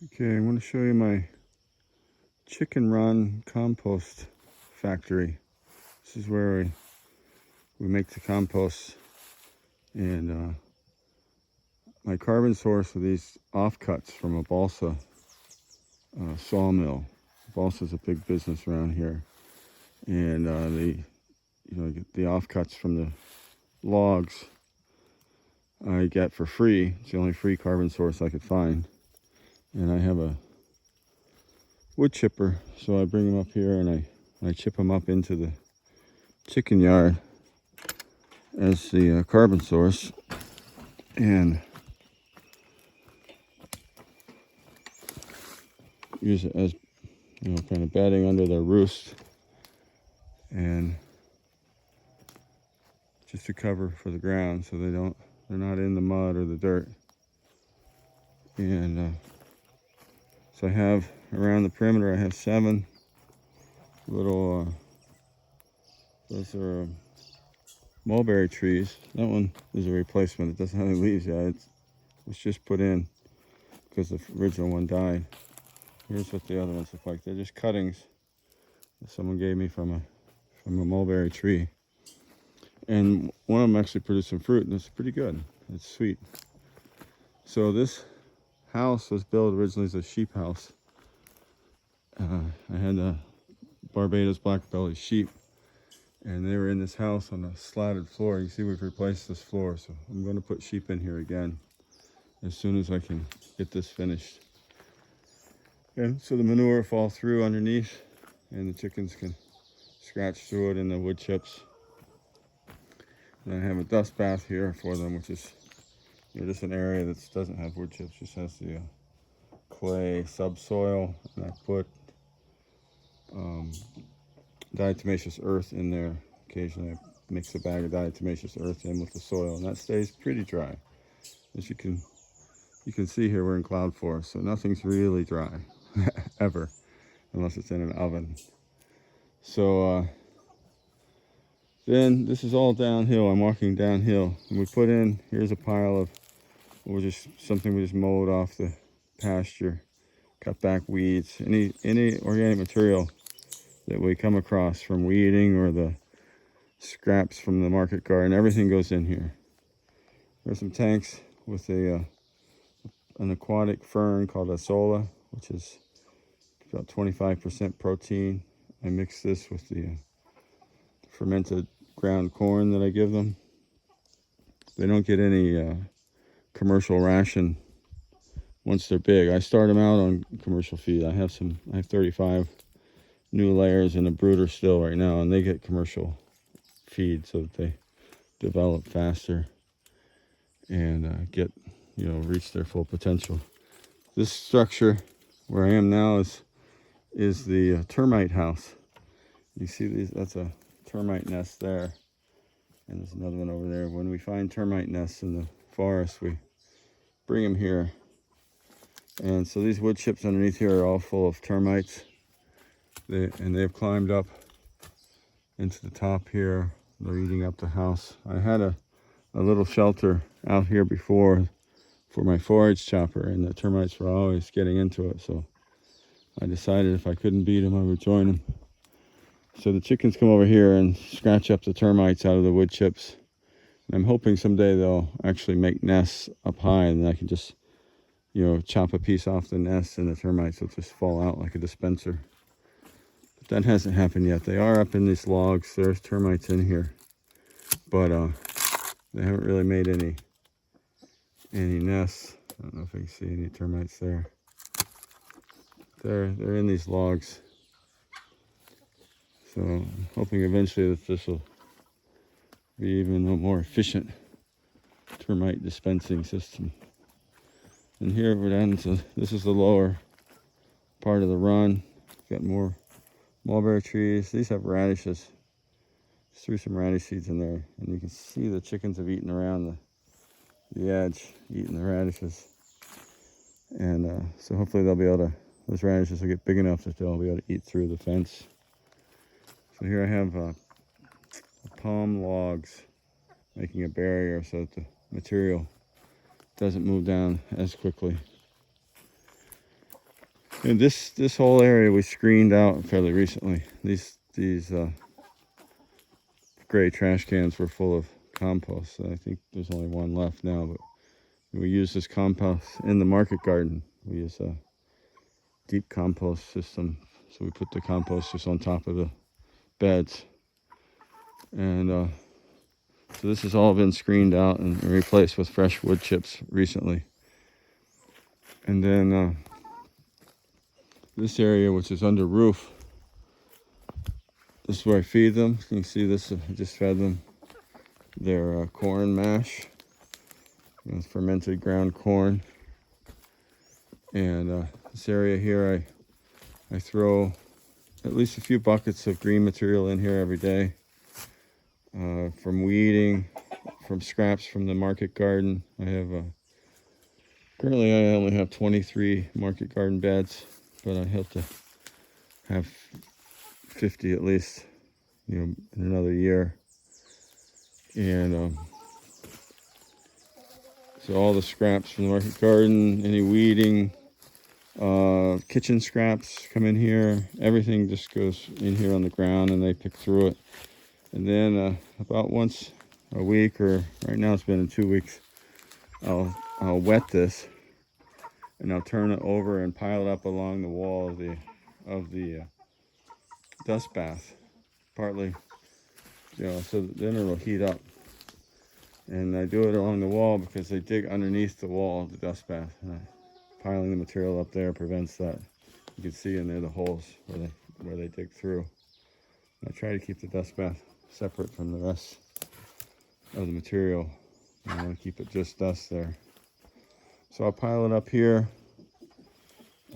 Okay, I want to show you my chicken run compost factory. This is where we make the compost, and my carbon source are these offcuts from a balsa sawmill. Balsa is a big business around here, and get the offcuts from the logs I get for free. It's the only free carbon source I could find, and I have a wood chipper, so I bring them up here and I chip them up into the chicken yard as the carbon source, and use it as kind of bedding under their roost, and just a cover for the ground so they're not in the mud or the dirt. And so I have around the perimeter, I have 7 little those are mulberry trees. That one is a replacement. It doesn't have any leaves yet. It was just put in because the original one died. Here's what the other ones look like. They're just cuttings that someone gave me from a mulberry tree. And one of them actually produced some fruit, and it's pretty good. It's sweet. So this house was built originally as a sheep house. I had a Barbados black-bellied sheep, and they were in this house on a slatted floor. You can see we've replaced this floor, so I'm going to put sheep in here again as soon as I can get this finished. And so the manure falls through underneath, and the chickens can scratch through it in the wood chips. And I have a dust bath here for them, which is just an area that doesn't have wood chips, just has the clay subsoil. And I put diatomaceous earth in there. Occasionally I mix a bag of diatomaceous earth in with the soil, and that stays pretty dry. As you can see here, we're in cloud forest, so nothing's really dry ever, unless it's in an oven. So then this is all downhill. I'm walking downhill, and we put in, here's a pile of something we just mowed off the pasture, cut back weeds, any organic material that we come across from weeding or the scraps from the market garden. Everything goes in here. There's some tanks with an aquatic fern called Asola, which is about 25% protein. I mix this with the fermented ground corn that I give them. They don't get any commercial ration once they're big. I start them out on commercial feed. I have 35 new layers in a brooder still right now, and they get commercial feed so that they develop faster and reach their full potential. This structure where I am now is the termite house. You see these? That's a termite nest there, and there's another one over there. When we find termite nests in the forest, we bring them here. And so these wood chips underneath here are all full of termites. They've climbed up into the top here. They're eating up the house. I had a little shelter out here before for my forage chopper, and the termites were always getting into it. So I decided if I couldn't beat them, I would join them. So the chickens come over here and scratch up the termites out of the wood chips. And I'm hoping someday they'll actually make nests up high, and I can just, chop a piece off the nest, and the termites will just fall out like a dispenser. But that hasn't happened yet. They are up in these logs. There's termites in here, but they haven't really made any nests. I don't know if I can see any termites there. They're in these logs. So I'm hoping eventually that this will be even a more efficient termite dispensing system. And here it ends. This is the lower part of the run. Got more mulberry trees. These have radishes. Just threw some radish seeds in there, and you can see the chickens have eaten around the edge, eating the radishes. And so hopefully those radishes will get big enough that they'll be able to eat through the fence. So here I have palm logs making a barrier so that the material doesn't move down as quickly. And this whole area we screened out fairly recently. These gray trash cans were full of compost. So I think there's only one left now, but we use this compost in the market garden. We use a deep compost system. So we put the compost just on top of the beds. And so this has all been screened out and replaced with fresh wood chips recently. And then this area, which is under roof, this is where I feed them. You can see this, I just fed them their corn mash, fermented ground corn. And this area here, I throw at least a few buckets of green material in here every day, from weeding, from scraps from the market garden. I have currently I only have 23 market garden beds, but I hope to have 50 at least, in another year. And so all the scraps from the market garden, any weeding, kitchen scraps come in here. Everything just goes in here on the ground, and they pick through it. And then about once a week, or right now it's been in 2 weeks, I'll wet this, and I'll turn it over and pile it up along the wall of the dust bath. Partly, so then it'll heat up. And I do it along the wall because they dig underneath the wall of the dust bath. Piling the material up there prevents that. You can see in there the holes where they dig through. I try to keep the dust bath separate from the rest of the material. I want to keep it just dust there. So I'll pile it up here,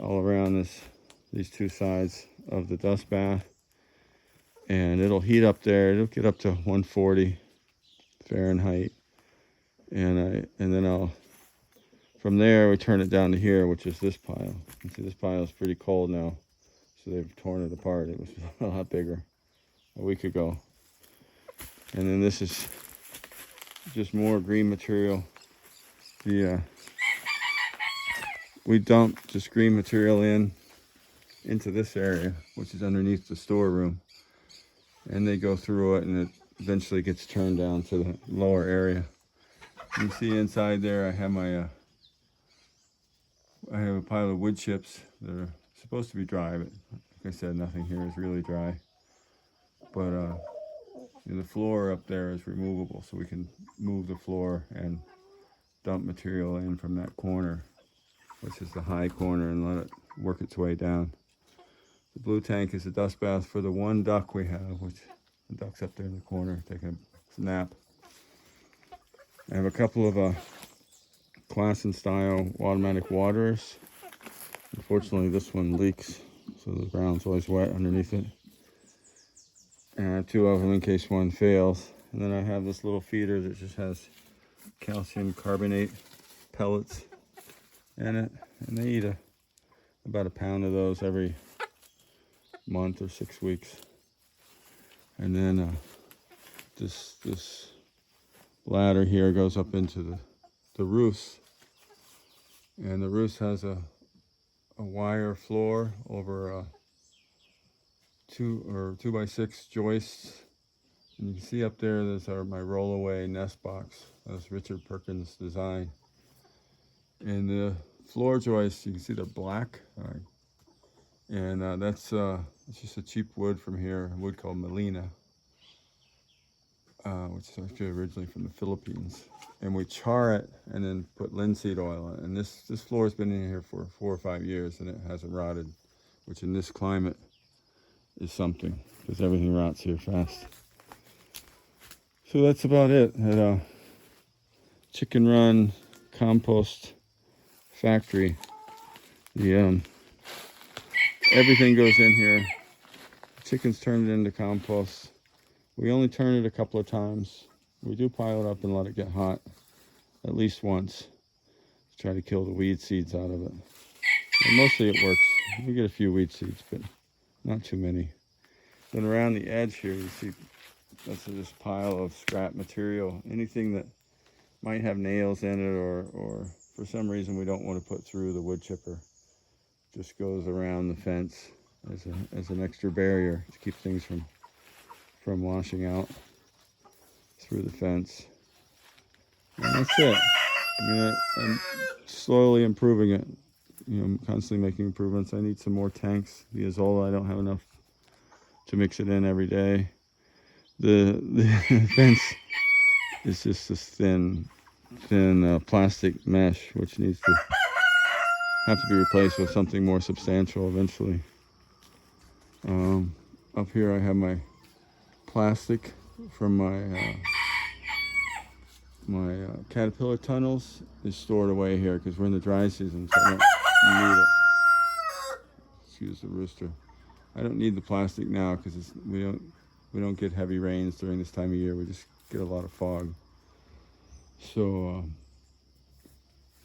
all around these two sides of the dust bath, and it'll heat up there. It'll get up to 140 Fahrenheit, and then from there we turn it down to here, which is this pile. You see this pile is pretty cold now, so they've torn it apart. It was a lot bigger a week ago. And then this is just more green material. We dump just green material into this area, which is underneath the storeroom, and they go through it, and it eventually gets turned down to the lower area. You can see inside there I have I have a pile of wood chips that are supposed to be dry, but like I said, nothing here is really dry. But the floor up there is removable, so we can move the floor and dump material in from that corner, which is the high corner, and let it work its way down. The blue tank is a dust bath for the one duck we have, which the duck's up there in the corner taking a nap. I have a couple of Klassen style automatic waterers. Unfortunately, this one leaks, so the ground's always wet underneath it. And I have two of them in case one fails. And then I have this little feeder that just has calcium carbonate pellets in it, and they eat about a pound of those every month or 6 weeks. And then this ladder here goes up into the roofs, and the roofs has a wire floor over 2x6 joists. And you can see up there, there's my rollaway nest box. That's Richard Perkins' design. And the floor joists, you can see they're black. And that's just a cheap wood from here, a wood called Melina, which is actually originally from the Philippines. And we char it and then put linseed oil on it. And this floor has been in here for 4 or 5 years, and it hasn't rotted, which in this climate is something, because everything rots here fast. So that's about it at a chicken run compost factory. Everything goes in here. Chickens turn it into compost. We only turn it a couple of times. We do pile it up and let it get hot at least once to try to kill the weed seeds out of it. And mostly it works. We get a few weed seeds, but not too many. Then around the edge here, you see that's this pile of scrap material. Anything that might have nails in it, or for some reason we don't want to put through the wood chipper. just goes around the fence as an extra barrier to keep things from washing out through the fence. And that's it. I mean, I'm slowly improving it. I'm constantly making improvements. I need some more tanks. The Azolla, I don't have enough to mix it in every day. The fence is just this thin plastic mesh, which needs to have to be replaced with something more substantial eventually. Up here I have my plastic from my caterpillar tunnels is stored away here because we're in the dry season, so I don't need it. Excuse the rooster. I don't need the plastic now because we don't get heavy rains during this time of year. We just get a lot of fog. So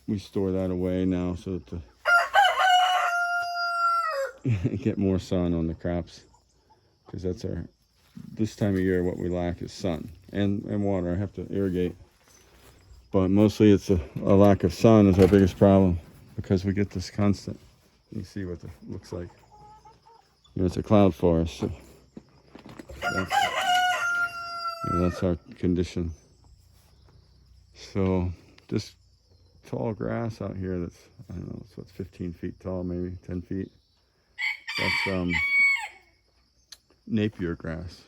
we store that away now so that to get more sun on the crops, because that's this time of year what we lack is sun and water. I have to irrigate, but mostly it's a lack of sun is our biggest problem, because we get this constant, you can see what it looks like, it's a cloud forest, so that's our condition. So this tall grass out here that's, I don't know, so it's 15 feet tall, maybe 10 feet. That's Napier grass.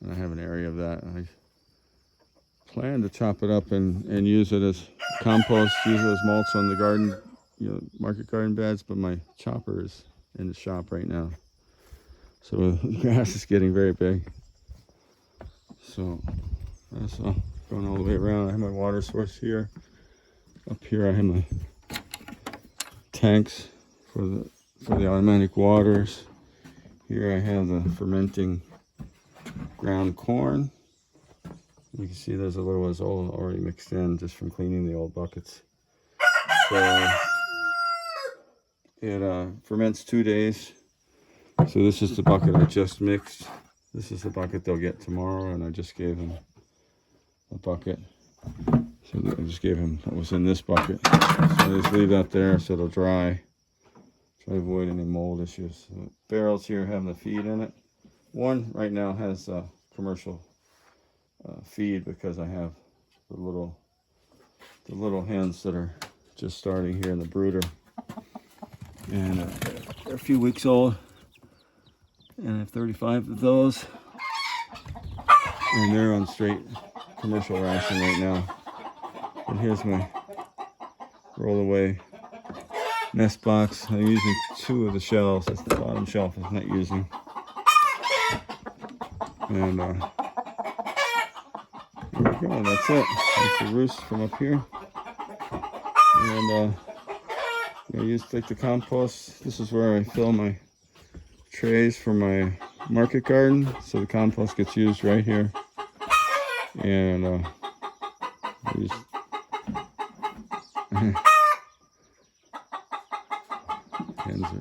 And I have an area of that. I plan to chop it up and use it as compost, use it as mulch on the garden, market garden beds, but my chopper is in the shop right now. So the grass is getting very big. So that's all going all the way around. I have my water source here. Up here I have my tanks for the automatic waters. Here I have the fermenting ground corn. You can see there's a little Azolla already mixed in just from cleaning the old buckets. So it ferments 2 days. So this is the bucket I just mixed. This is the bucket they'll get tomorrow, and I just gave them a bucket. So I just gave him what was in this bucket. So I just leave that there so it'll dry. Try to avoid any mold issues. The barrels here have the feed in it. One right now has commercial feed because I have the little hens that are just starting here in the brooder, and they're a few weeks old, and I have 35 of those, and they're on straight commercial ration right now. And here's my roll-away nest box. I'm using 2 of the shelves. That's the bottom shelf I'm not using. And there we go. That's it. That's the roost from up here. And I use like the compost. This is where I fill my trays for my market garden. So the compost gets used right here. And these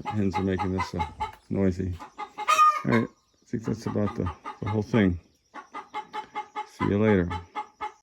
hens are making this noisy. All right, I think that's about the whole thing. See you later.